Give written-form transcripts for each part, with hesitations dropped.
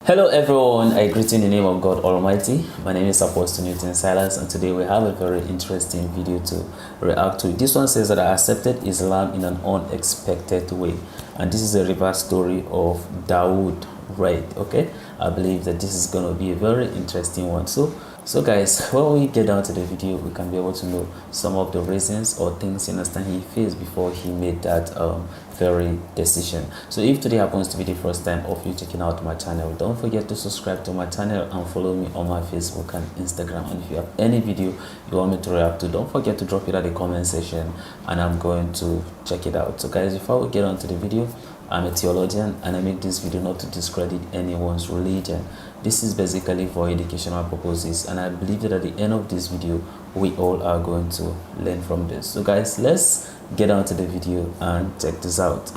Hello everyone, I greet you in the name of God Almighty. My name is Apostle Silas, and today we have a very interesting video to react to. This one says that I accepted Islam in an unexpected way, and this is a reverse story of Daud, right? Okay, I believe that this is going to be a very interesting one. So guys, when we get down to the video, we can be able to know some of the reasons or things you understand he faced before he made that very decision. So if today happens to be the first time of you checking out my channel, don't forget to subscribe to my channel and follow me on my Facebook and Instagram. And if you have any video you want me to react to, don't forget to drop it at the comment section and I'm going to check it out. So guys, before we get on to the video, I'm a theologian and I make this video not to discredit anyone's religion. This is basically for educational purposes, and I believe that at the end of this video we all are going to learn from this. So guys, let's get on to the video and check this out.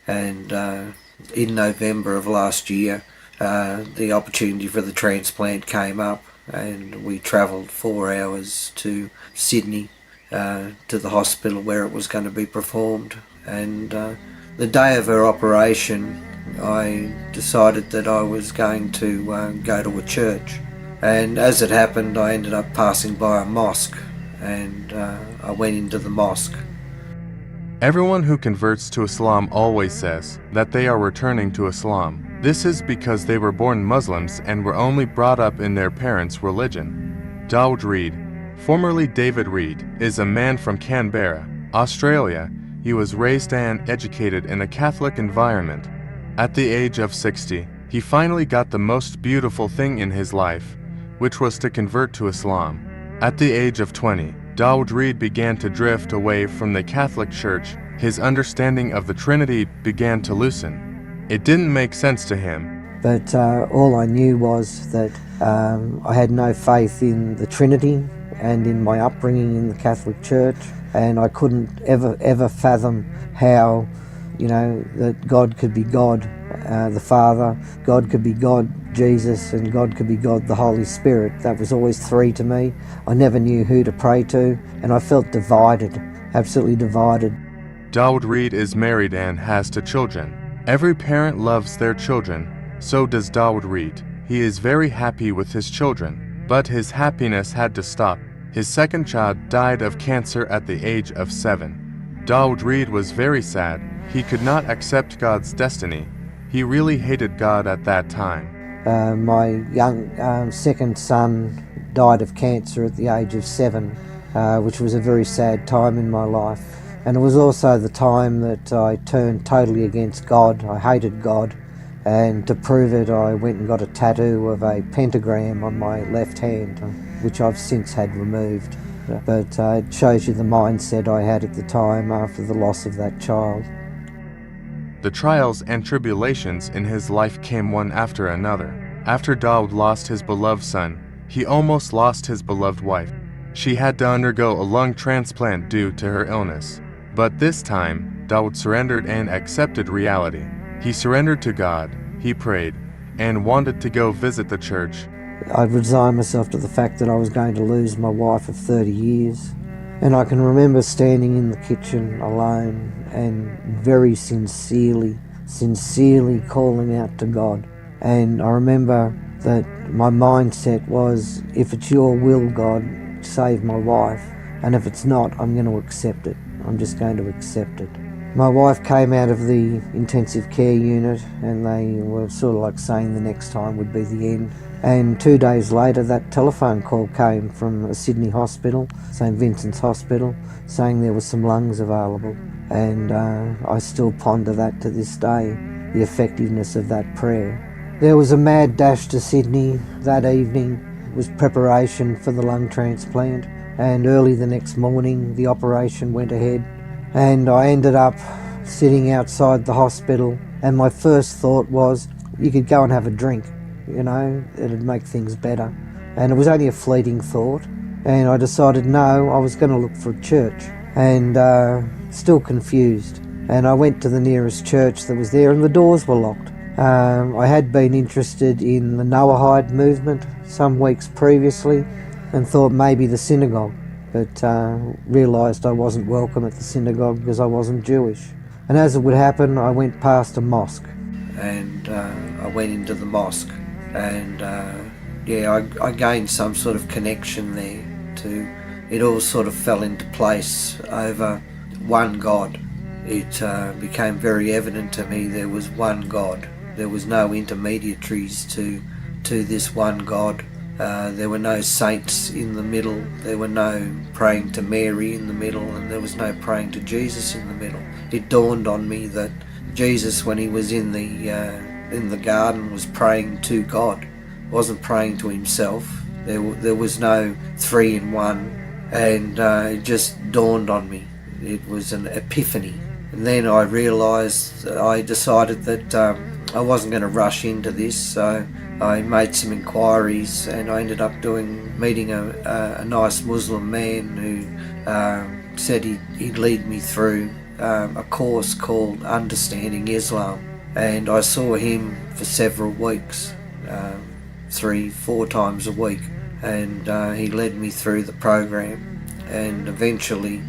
And in November of last year, the opportunity for the transplant came up, and we travelled 4 hours to Sydney to the hospital where it was going to be performed. And the day of her operation, I decided that I was going to go to a church. And as it happened, I ended up passing by a mosque, and I went into the mosque. Everyone who converts to Islam always says that they are returning to Islam. This is because they were born Muslims and were only brought up in their parents' religion. Daud Reid, formerly David Reid, is a man from Canberra, Australia. He was raised and educated in a Catholic environment. At the age of 60, he finally got the most beautiful thing in his life, which was to convert to Islam. At the age of 20, Daud Reid began to drift away from the Catholic Church. His understanding of the Trinity began to loosen. It didn't make sense to him. But all I knew was that I had no faith in the Trinity and in my upbringing in the Catholic Church, and I couldn't ever fathom how, that God could be God, the Father, God could be God, Jesus, and God could be God, the Holy Spirit. That was always three to me. I never knew who to pray to, and I felt divided, absolutely divided. Daud Reid is married and has 2 children. Every parent loves their children, so does Daud Reid. He is very happy with his children, but his happiness had to stop. His second child died of cancer at the age of 7. Daud Reid was very sad. He could not accept God's destiny. He really hated God at that time. My young second son died of cancer at the age of 7, which was a very sad time in my life. And it was also the time that I turned totally against God. I hated God, and to prove it, I went and got a tattoo of a pentagram on my left hand, which I've since had removed. But it shows you the mindset I had at the time after the loss of that child. The trials and tribulations in his life came one after another. After Daud lost his beloved son, he almost lost his beloved wife. She had to undergo a lung transplant due to her illness. But this time, Daud surrendered and accepted reality. He surrendered to God, he prayed, and wanted to go visit the church. I'd resigned myself to the fact that I was going to lose my wife of 30 years. And I can remember standing in the kitchen alone and very sincerely calling out to God. And I remember that my mindset was, if it's your will, God, save my wife. And if it's not, I'm going to accept it. I'm just going to accept it. My wife came out of the intensive care unit, and they were sort of like saying the next time would be the end. And 2 days later, that telephone call came from a Sydney hospital, St Vincent's Hospital, saying there were some lungs available. And I still ponder that to this day, the effectiveness of that prayer. There was a mad dash to Sydney that evening. It was preparation for the lung transplant, and early the next morning the operation went ahead. And I ended up sitting outside the hospital, and my first thought was, you could go and have a drink, it'd make things better. And it was only a fleeting thought, and I decided no, I was going to look for a church, and still confused. And I went to the nearest church that was there, and the doors were locked. I had been interested in the Noahide movement some weeks previously, and thought maybe the synagogue, but realised I wasn't welcome at the synagogue because I wasn't Jewish. And as it would happen, I went past a mosque, and I went into the mosque, and I gained some sort of connection there to. It all sort of fell into place over one God. It became very evident to me there was one God. There was no intermediaries to this one God. There were no saints in the middle. There were no praying to Mary in the middle, and there was no praying to Jesus in the middle. It dawned on me that Jesus, when he was in the garden, was praying to God, wasn't praying to himself. There was no three in one, and it just dawned on me. It was an epiphany. And then I realised, I decided that I wasn't going to rush into this, so I made some inquiries, and I ended up meeting a nice Muslim man who said he'd lead me through a course called Understanding Islam, and I saw him for several weeks, 3-4 times a week, and he led me through the program, and eventually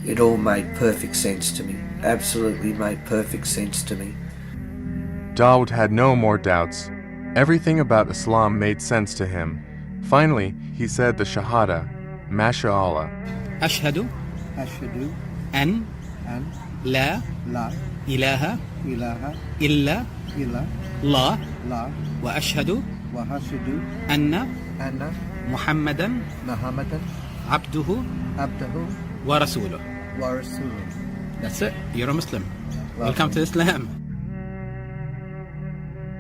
it all made perfect sense to me. Absolutely made perfect sense to me. Daud had no more doubts. Everything about Islam made sense to him. Finally, he said the Shahada, Masha'Allah. أشهد أن لا إله إلا الله وأشهد أن محمدا عبده ورسوله. That's it. You're a Muslim. Welcome to Islam.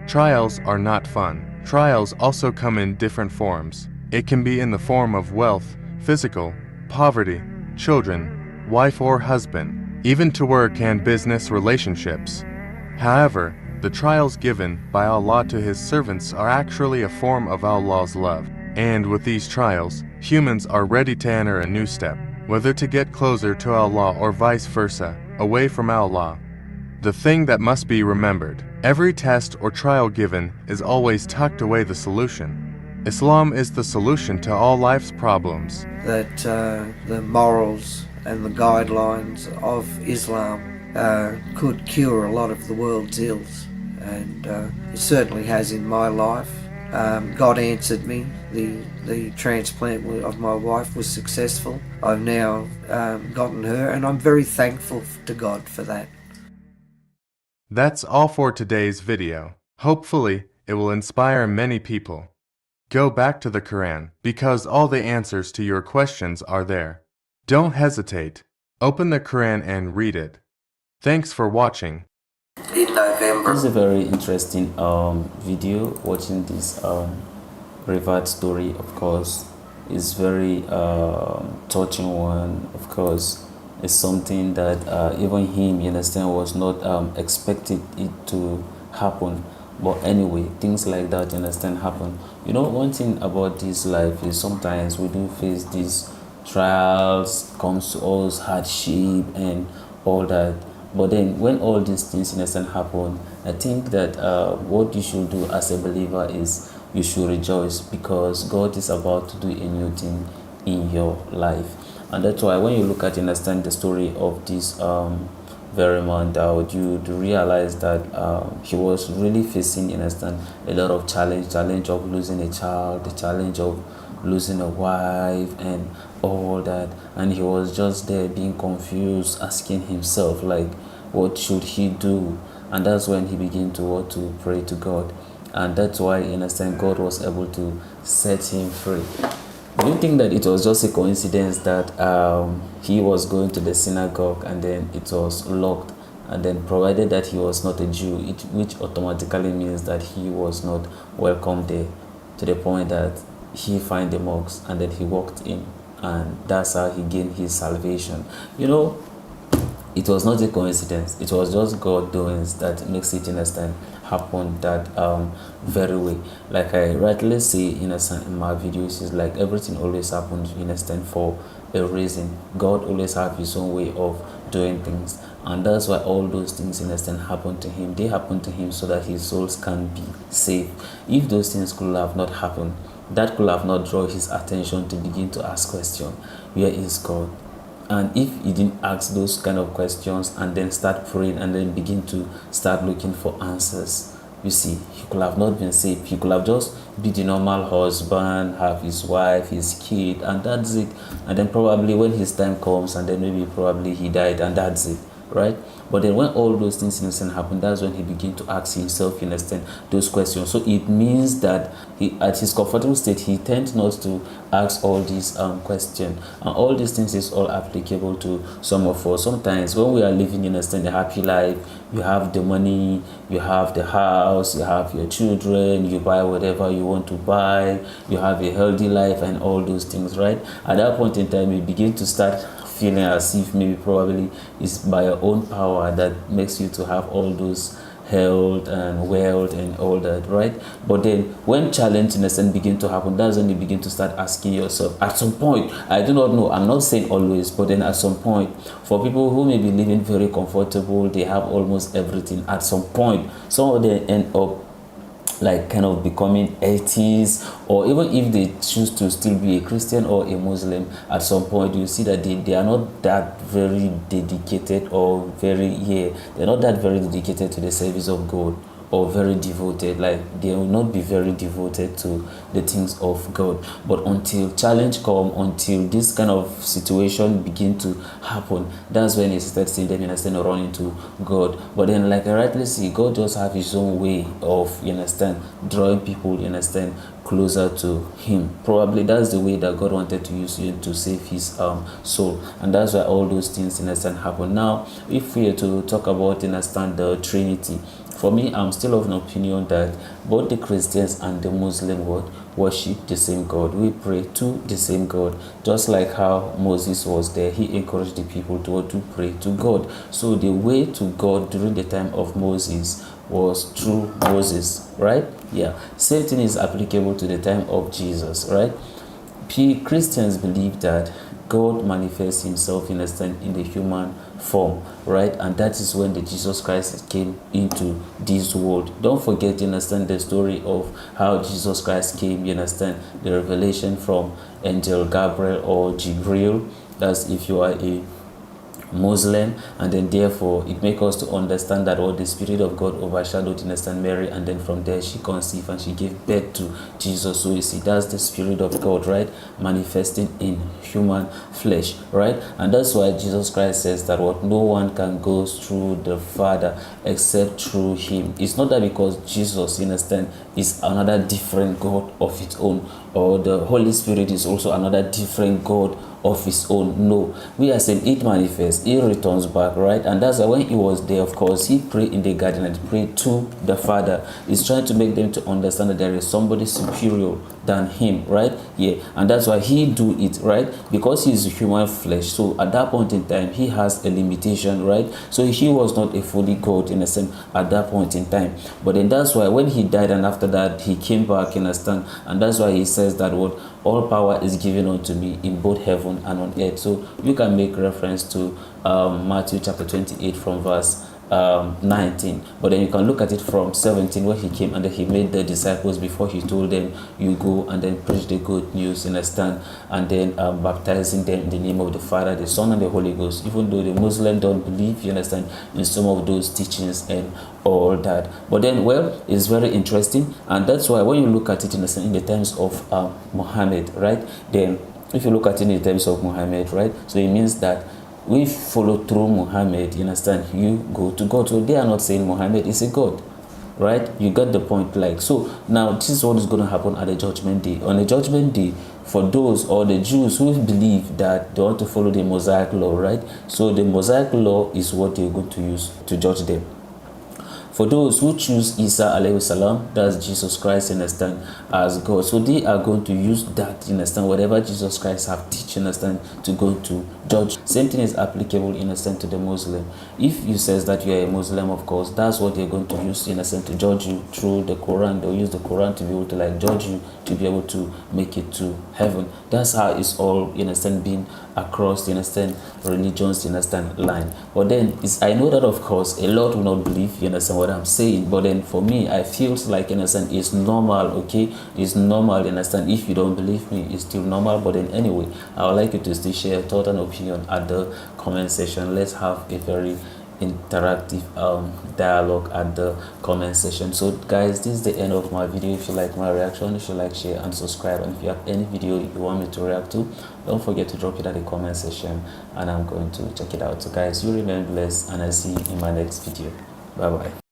Trials are not fun. Trials also come in different forms. It can be in the form of wealth, physical, poverty, children, wife or husband, even to work and business relationships. However, the trials given by Allah to His servants are actually a form of Allah's love. And with these trials, humans are ready to enter a new step, whether to get closer to Allah or vice versa, away from Allah. The thing that must be remembered, every test or trial given is always tucked away the solution. Islam is the solution to all life's problems. That the morals and the guidelines of Islam could cure a lot of the world's ills, and it certainly has in my life. God answered me. The transplant of my wife was successful. I've now gotten her, and I'm very thankful to God for that. That's all for today's video. Hopefully, it will inspire many people. Go back to the Quran, because all the answers to your questions are there. Don't hesitate. Open the Quran and read it. Thanks for watching. In November. This is a very interesting video. Watching this revered story, of course, is very touching one. Of course, it's something that even him, you understand, was not expected it to happen. But anyway, things like that, you understand, happen. You know, one thing about this life is sometimes we do face these trials, comes to us, hardship and all that. But then when all these things, you understand, happen, I think that what you should do as a believer is you should rejoice, because God is about to do a new thing in your life. And that's why when you look at, you understand, the story of this very man Daud, you realize that he was really facing, you understand, a lot of challenge of losing a child, the challenge of losing a wife and all that, and he was just there being confused, asking himself like, what should he do? And that's when he began to pray to God, and that's why, you understand, God was able to set him free. Do you think that it was just a coincidence that he was going to the synagogue and then it was locked, and then provided that he was not a Jew, which automatically means that he was not welcome there, to the point that he found the mosque and then he walked in, and that's how he gained his salvation? You know, it was not a coincidence. It was just God doings that makes it, understand, happen that very way. Like I rightly say, in my videos, is like everything always happens, understand, for a reason. God always have his own way of doing things, and that's why all those things, understand, happen to him. They happen to him so that his souls can be saved. If those things could have not happened, that could have not drawn his attention to begin to ask question, where is God? And if he didn't ask those kind of questions and then start praying and then begin to start looking for answers, you see, he could have not been saved. He could have just be the normal husband, have his wife, his kid, and that's it. And then probably when his time comes, and then maybe probably he died, and that's it, right? But then when all those things in a sense happen, that's when he begin to ask himself, you understand, those questions. So it means that he, at his comfortable state, he tends not to ask all these questions. And all these things is all applicable to some of us. Sometimes when we are living, you understand, a happy life, you have the money, you have the house, you have your children, you buy whatever you want to buy, you have a healthy life and all those things, right? At that point in time, you begin to start feeling as if maybe probably it's by your own power that makes you to have all those health and wealth and all that, right? But then when challenge in a sense begin to happen, that's when you begin to start asking yourself at some point, I do not know, I'm not saying always, but then at some point, for people who may be living very comfortable, they have almost everything, at some point some of them end up like kind of becoming atheists, or even if they choose to still be a Christian or a Muslim, at some point you see that they are not that very dedicated, or they're not that very dedicated to the service of God, or very devoted, like they will not be very devoted to the things of God. But until challenge come, until this kind of situation begin to happen, that's when you start seeing them, you understand, running to God. But then, like I rightly see, God just have his own way of, you understand, drawing people, you understand, closer to him. Probably that's the way that God wanted to use you to save his soul, and that's why all those things, you understand, happen. Now if we are to talk about, you understand, the Trinity, for me, I'm still of an opinion that both the Christians and the Muslim world worship the same God. We pray to the same God. Just like how Moses was there, he encouraged the people to pray to God. So the way to God during the time of Moses was through Moses, right? Yeah. Same thing is applicable to the time of Jesus, right? Christians believe that God manifests himself, in the human form, right? And that is when the Jesus Christ came into this world. Don't forget, you understand, the story of how Jesus Christ came, you understand, the revelation from angel Gabriel or Jibril. That's if you are a Muslim, and then therefore it makes us to understand that the Spirit of God overshadowed, understand, Mary, and then from there she conceived and she gave birth to Jesus. So you see, that's the Spirit of God, right, manifesting in human flesh, right? And that's why Jesus Christ says that no one can go through the Father except through him. It's not that because Jesus, you understand, is another different God of its own, or the Holy Spirit is also another different God of his own. No, we are saying it manifests, it returns back, right? And that's why when he was there, of course, he prayed in the garden and prayed to the Father. He's trying to make them to understand that there is somebody superior than him, right? Yeah, and that's why he do it, right? Because he is human flesh. So at that point in time, he has a limitation, right? So he was not a fully God, in a sense, at that point in time. But then that's why when he died and after that he came back, in a stand, and that's why he says that all power is given unto me in both heaven and on earth. So you can make reference to Matthew chapter 28 from verse 19, but then you can look at it from 17, where he came and he made the disciples before he told them, you go and then preach the good news, in a stand, and then baptizing them in the name of the Father, the Son, and the Holy Ghost. Even though the Muslims don't believe, you understand, in some of those teachings and all that, but then it's very interesting. And that's why when you look at it, in the terms of Muhammad, right, then if you look at it in the terms of Muhammad, right, so it means that we follow through Muhammad, you understand, you go to God. So they are not saying Muhammad is a God, right? You got the point. Like, so now this is what is going to happen at the judgment day. On the judgment day, for those, or the Jews who believe that they want to follow the Mosaic law, right? So the Mosaic law is what they're going to use to judge them. For those who choose Isa alayhi salam, that's Jesus Christ, understand, as God, so they are going to use that, understand, whatever Jesus Christ have teach, understand, to go to judge. Same thing is applicable, understand, to the Muslim. If you says that you are a Muslim, of course, that's what they're going to use, understand, to judge you through the Quran. They'll use the Quran to be able to like judge you, to be able to make it to heaven. That's how it's all, understand, being across, religions, line. But then I know that, of course, a lot will not believe, what I'm saying. But then for me, I feel like, you understand, it's normal. Okay, it's normal, you understand. If you don't believe me, it's still normal. But then anyway, I would like you to still share your thought and opinion at the comment section. Let's have a very interactive dialogue at the comment section. So guys, this is the end of my video. If you like my reaction, you should like, share and subscribe. And if you have any video you want me to react to, don't forget to drop it at the comment section and I'm going to check it out. So guys, you remain blessed and I see you in my next video. Bye bye.